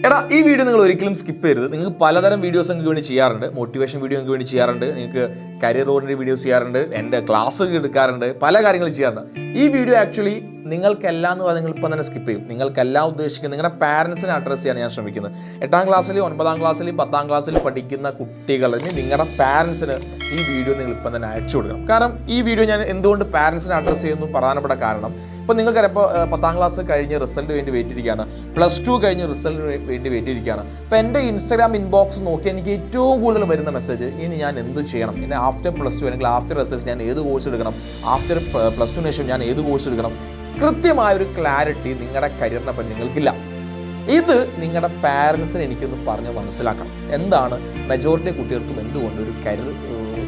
എടാ ഈ വീഡിയോ നിങ്ങൾ ഒരിക്കലും സ്കിപ്പ് ചെയ്യരുത്. നിങ്ങൾക്ക് പലതരം വീഡിയോസ് നിങ്ങൾക്ക് വേണ്ടി ചെയ്യാറുണ്ട്. മോട്ടിവേഷൻ വീഡിയോ നിങ്ങൾക്ക് വേണ്ടി ചെയ്യാറുണ്ട്, നിങ്ങൾക്ക് കരിയർ ഓറിയന്റഡ് വീഡിയോസ് ചെയ്യാറുണ്ട്, എൻ്റെ ക്ലാസ് എടുക്കാറുണ്ട്, പല കാര്യങ്ങളും ചെയ്യാറുണ്ട്. ഈ വീഡിയോ ആക്ച്വലി നിങ്ങൾക്കെല്ലാം എന്ന് പറഞ്ഞാൽ നിങ്ങൾ ഇപ്പം തന്നെ സ്കിപ്പ് ചെയ്യും. നിങ്ങൾക്കെല്ലാം ഉദ്ദേശിക്കുന്നത് നിങ്ങളുടെ പാരൻസിനെ അഡ്രസ്സ് ചെയ്യാൻ ഞാൻ ശ്രമിക്കുന്നത്. 8ാം ക്ലാസ്സിലും 9ാം ക്ലാസ്സിലും 10ാം ക്ലാസ്സിലും പഠിക്കുന്ന കുട്ടികളിന് നിങ്ങളുടെ പാരൻസിന് ഈ വീഡിയോ നിങ്ങൾ ഇപ്പം തന്നെ അയച്ചു കൊടുക്കണം. കാരണം ഈ വീഡിയോ ഞാൻ എന്തുകൊണ്ട് പാരൻസിനെ അഡ്രസ്സ് ചെയ്യുന്നു പ്രധാനപ്പെട്ട കാരണം, ഇപ്പോൾ നിങ്ങൾക്കറിയാം, ഇപ്പോൾ 10ാം ക്ലാസ് കഴിഞ്ഞ് റിസൾട്ട് വേണ്ടി വെയിറ്റ് ഇരിക്കുകയാണ്, +2 കഴിഞ്ഞ് റിസൾട്ടിന് വേണ്ടി വെയിറ്റ് ഇരിക്കുകയാണ്. അപ്പോൾ എൻ്റെ ഇൻസ്റ്റാഗ്രാം ഇൻബോക്സ് നോക്കി എനിക്ക് ഏറ്റവും കൂടുതൽ വരുന്ന മെസ്സേജ്, ഇനി ഞാൻ എന്ത് ചെയ്യണം, ഇനി ആഫ്റ്റർ +2 അല്ലെങ്കിൽ ആഫ്റ്റർ റിസൾട്ട് ഞാൻ ഏത് കോഴ്സ് എടുക്കണം, ആഫ്റ്റർ +2 ശേഷം ഞാൻ ഏത് കോഴ്സ് എടുക്കണം, കൃത്യമായൊരു ക്ലാരിറ്റി നിങ്ങളുടെ കരിയറിനെ പറ്റി നിങ്ങൾക്കില്ല. ഇത് നിങ്ങളുടെ പാരൻസിന് എനിക്കൊന്ന് പറഞ്ഞ് മനസ്സിലാക്കണം. എന്താണ് മെജോറിറ്റി കുട്ടികൾക്കും എന്തുകൊണ്ട് ഒരു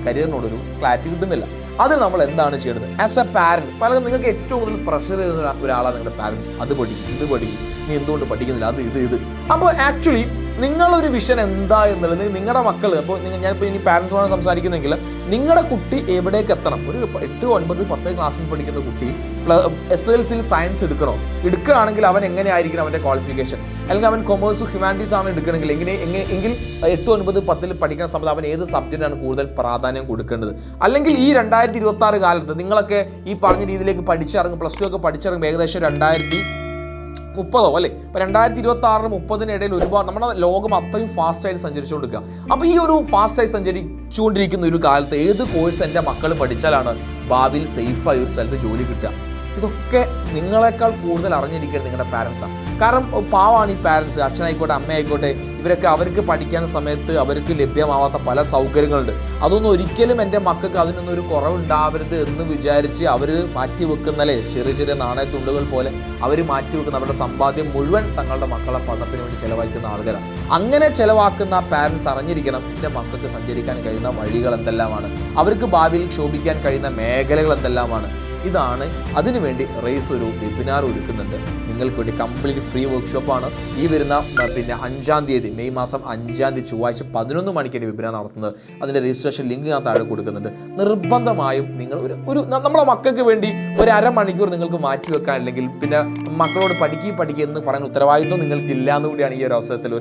കരിയറിനോടൊരു ക്ലാരിറ്റി കിട്ടുന്നില്ല. അതിന് നമ്മൾ എന്താണ് ചെയ്യേണ്ടത്? ആസ് എ പാരന്റ്, പലതും നിങ്ങൾക്ക് ഏറ്റവും കൂടുതൽ പ്രഷർ ചെയ്യുന്ന ഒരാളാണ് നിങ്ങളുടെ പാരൻസ്. അത് പഠിക്കും, ഇത് പഠിക്കും, നീ എന്തുകൊണ്ട് പഠിക്കുന്നില്ല, അത് ഇത്. അപ്പോൾ ആക്ച്വലി നിങ്ങളൊരു വിഷൻ എന്താ എന്നുള്ളത് നിങ്ങളുടെ മക്കൾ, അപ്പോൾ ഞാനിപ്പോൾ ഇനി പാരൻസുമാണ് സംസാരിക്കുന്നെങ്കിൽ, നിങ്ങളുടെ കുട്ടി എവിടേക്ക് എത്തണം? ഒരു 8, 9, 10 ക്ലാസ്സിൽ പഠിക്കുന്ന കുട്ടി SLCയിൽ സയൻസ് എടുക്കുകയാണെങ്കിൽ അവൻ എങ്ങനെയായിരിക്കണം അവൻ്റെ ക്വാളിഫിക്കേഷൻ? അല്ലെങ്കിൽ അവൻ കൊമേഴ്സ് ഹ്യൂമാനിറ്റീസ് ആണ് എടുക്കണമെങ്കിൽ എങ്കിൽ 8, 9, 10 പഠിക്കുന്ന സമയത്ത് അവൻ ഏത് സബ്ജക്റ്റാണ് കൂടുതൽ പ്രാധാന്യം കൊടുക്കേണ്ടത്? അല്ലെങ്കിൽ ഈ 2026 കാലത്ത് നിങ്ങളൊക്കെ ഈ പറഞ്ഞ രീതിയിലേക്ക് പഠിച്ചിറങ്ങും, +2 ഒക്കെ പഠിച്ചിറങ്ങും ഏകദേശം 2030 അല്ലേ? ഇപ്പോൾ 2026 30 ഒരുപാട് നമ്മുടെ ലോകം അത്രയും ഫാസ്റ്റായിട്ട് സഞ്ചരിച്ചുകൊണ്ടിരിക്കുക. അപ്പോൾ ഈ ഒരു ഫാസ്റ്റായി സഞ്ചരിച്ചുകൊണ്ടിരിക്കുന്ന ഒരു കാലത്ത് ഏത് കോഴ്സ് എൻ്റെ മക്കൾ പഠിച്ചാലാണ് ഭാവിയിൽ സേഫായി ഒരു സ്ഥലത്ത് ജോലി കിട്ടുക? ഇതൊക്കെ നിങ്ങളെക്കാൾ കൂടുതൽ അറിഞ്ഞിരിക്കുന്നത് നിങ്ങളുടെ പാരൻസാണ്. കാരണം പാവമാണ് ഈ പാരൻസ്, അച്ഛനായിക്കോട്ടെ അമ്മയായിക്കോട്ടെ, ഇവരൊക്കെ അവർക്ക് പഠിക്കാൻ സമയത്ത് അവർക്ക് ലഭ്യമാവാത്ത പല സൗകര്യങ്ങളുണ്ട്. അതൊന്നും ഒരിക്കലും എൻ്റെ മക്കൾക്ക് അതിനൊന്നും ഒരു കുറവുണ്ടാവരുത് എന്ന് വിചാരിച്ച് അവർ മാറ്റി വെക്കുന്നല്ലേ, ചെറിയ നാണയത്തുണ്ടുകൾ പോലെ അവർ മാറ്റി വെക്കുന്ന അവരുടെ സമ്പാദ്യം മുഴുവൻ തങ്ങളുടെ മക്കളെ പഠനത്തിന് വേണ്ടി ചിലവഴിക്കുന്ന ആളുകളാണ്. അങ്ങനെ ചിലവാക്കുന്ന പാരൻസ് അറിഞ്ഞിരിക്കണം എൻ്റെ മക്കൾക്ക് സഞ്ചരിക്കാൻ കഴിയുന്ന വഴികൾ എന്തെല്ലാമാണ്, അവർക്ക് ഭാവിയിൽ ശോഭിക്കാൻ കഴിയുന്ന മേഖലകൾ എന്തെല്ലാമാണ്. ഇതാണ് അതിനുവേണ്ടി റേസ് ഒരു വെബിനാർ ഒരുക്കുന്നുണ്ട് നിങ്ങൾക്ക് വേണ്ടി. കംപ്ലീറ്റ് ഫ്രീ വർക്ക്ഷോപ്പാണ്. ഈ വരുന്ന 5ാം തീയതി, മെയ് മാസം 5ാം തീയതി ചൊവ്വാഴ്ച 11 മണിക്കാണ് വെബിനാർ നടത്തുന്നത്. അതിൻ്റെ രജിസ്ട്രേഷൻ ലിങ്ക് ഞാൻ താഴെ കൊടുക്കുന്നുണ്ട്. നിർബന്ധമായും നിങ്ങൾ നമ്മളെ മക്കൾക്ക് വേണ്ടി ഒരു അരമണിക്കൂർ നിങ്ങൾക്ക് മാറ്റിവെക്കാൻ, അല്ലെങ്കിൽ പിന്നെ മക്കളോട് പഠിക്കുക എന്ന് പറയുന്ന ഉത്തരവാദിത്വം നിങ്ങൾക്ക് ഇല്ല എന്നുകൂടിയാണ് ഈ ഒരു അവസരത്തിൽ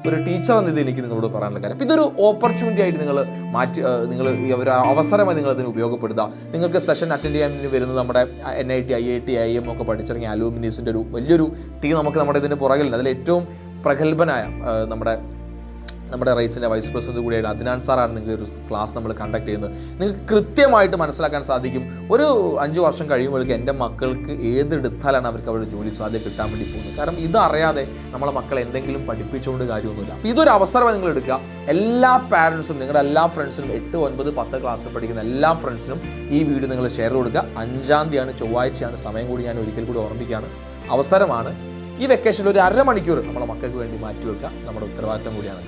ഒരു ടീച്ചർ എന്ന രീതിയിൽ എനിക്ക് നിങ്ങളോട് പറയാനുള്ള കാര്യം. ഇതൊരു ഓപ്പർച്യൂണിറ്റി ആയിട്ട് നിങ്ങൾ ഒരു അവസരമായി നിങ്ങൾ അതിന് ഉപയോഗപ്പെടുത്തുക. നിങ്ങൾക്ക് സെഷൻ അറ്റൻഡ് ചെയ്യാൻ വരുന്നത് നമ്മുടെ NIT, IIT, IIM ഒക്കെ പഠിച്ചിറങ്ങിയ അലൂമിനീസിൻ്റെ ഒരു വലിയൊരു ടീം നമ്മുടെ ഇതിന് പുറകിലുണ്ട്. അതിൽ ഏറ്റവും പ്രഗത്ഭനായ നമ്മുടെ റൈസിൻ്റെ വൈസ് പ്രസിഡന്റ് കൂടിയായിട്ട് അദ്നാൻ സാറാണ് നിങ്ങൾക്ക് ഒരു ക്ലാസ് നമ്മൾ കണ്ടക്ട് ചെയ്യുന്നത്. നിങ്ങൾക്ക് കൃത്യമായിട്ട് മനസ്സിലാക്കാൻ സാധിക്കും, ഒരു 5 വർഷം കഴിയുമ്പോഴേക്കും എൻ്റെ മക്കൾക്ക് ഏതെടുത്താലാണ് അവർക്ക് അവരുടെ ജോലി സാധ്യത കിട്ടാൻ വേണ്ടി പോകുന്നത്. കാരണം ഇതറിയാതെ നമ്മളെ മക്കളെ എന്തെങ്കിലും പഠിപ്പിച്ചുകൊണ്ട് കാര്യമൊന്നുമില്ല. അപ്പോൾ ഇതൊരു അവസരമായി നിങ്ങൾ എടുക്കുക. എല്ലാ പാരൻസും, നിങ്ങളുടെ എല്ലാ ഫ്രണ്ട്സിനും, 8, 9, 10 ക്ലാസ്സിൽ പഠിക്കുന്ന എല്ലാ ഫ്രണ്ട്സിനും ഈ വീഡിയോ നിങ്ങൾ ഷെയർ കൊടുക്കുക. 5ാം തീയതിയാണ്, ചൊവ്വാഴ്ചയാണ്. സമയം കൂടി ഞാൻ ഒരിക്കൽ കൂടി ഓർമ്മിക്കുകയാണ്. അവസരമാണ്. ഈ വെക്കേഷനിൽ ഒരു അരമണിക്കൂർ നമ്മളെ മക്കൾക്ക് വേണ്ടി മാറ്റിവെക്കുക. നമ്മുടെ ഉത്തരവാദിത്തം കൂടിയാണ്.